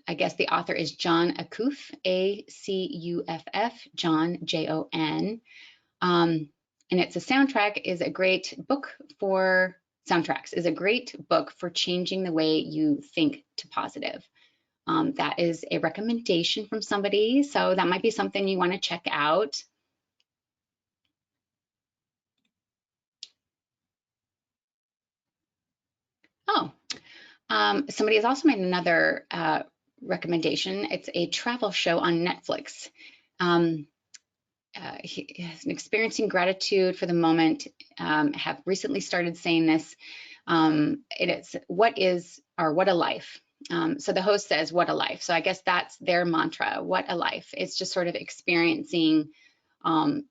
I guess the author is John Acuff, A-C-U-F-F, John, J-O-N. And it's a soundtrack is a great book for soundtracks, is a great book for changing the way you think to positive. That is a recommendation from somebody. So that might be something you want to check out. Oh, somebody has also made another recommendation. It's a travel show on Netflix. He has an experiencing gratitude for the moment. Have recently started saying this. It's what a life. So the host says, "What a life." So I guess that's their mantra. What a life. It's just sort of experiencing,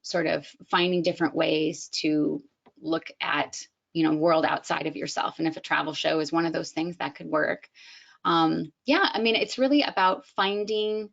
sort of finding different ways to look at world outside of yourself. And if a travel show is one of those things, that could work. Yeah, I mean, it's really about finding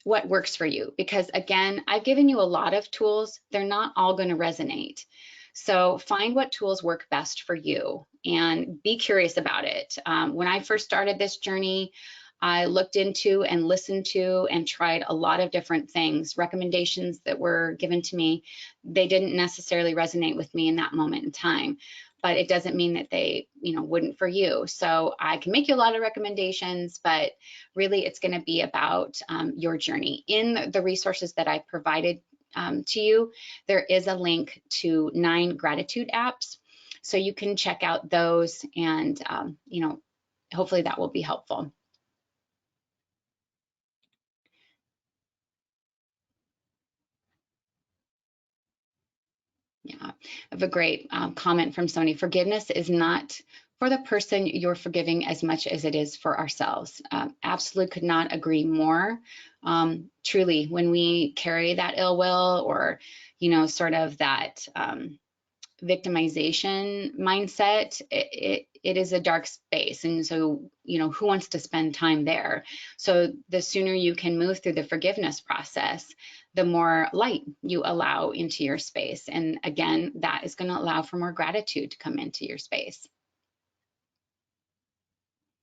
what works for you, because again, I've given you a lot of tools. They're not all going to resonate. So find what tools work best for you and be curious about it. When I first started this journey, I looked into and listened to and tried a lot of different things. Recommendations that were given to me, they didn't necessarily resonate with me in that moment in time, but it doesn't mean that they, wouldn't for you. So I can make you a lot of recommendations, but really it's going to be about your journey. In the resources that I provided to you, there is a link to 9 gratitude apps. So you can check out those and, hopefully that will be helpful. Yeah, I have a great comment from somebody. Forgiveness is not for the person you're forgiving as much as it is for ourselves. Absolutely could not agree more. Truly, when we carry that ill will or, sort of that victimization mindset, it is a dark space. And so, who wants to spend time there? So the sooner you can move through the forgiveness process, the more light you allow into your space. And again, that is going to allow for more gratitude to come into your space.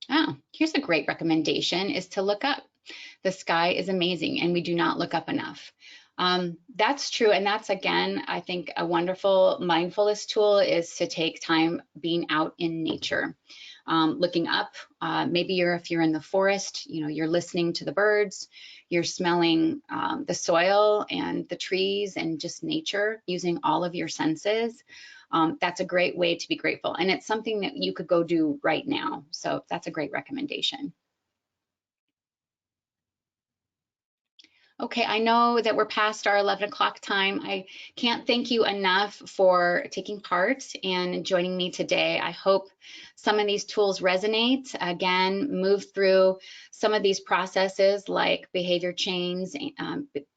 Oh, here's a great recommendation, is to look up. The sky is amazing and we do not look up enough. That's true. And that's, again, I think a wonderful mindfulness tool is to take time being out in nature, looking up. Maybe if you're in the forest, you're listening to the birds, you're smelling the soil and the trees and just nature, using all of your senses. That's a great way to be grateful. And it's something that you could go do right now. So that's a great recommendation. Okay, I know that we're past our 11 o'clock time. I can't thank you enough for taking part and joining me today. I hope some of these tools resonate. Again, move through some of these processes like behavior change,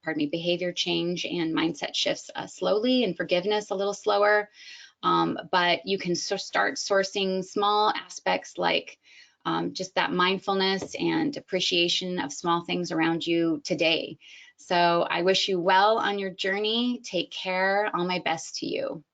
behavior change and mindset shifts slowly, and forgiveness a little slower. But you can start sourcing small aspects like just that mindfulness and appreciation of small things around you today. So I wish you well on your journey. Take care. All my best to you.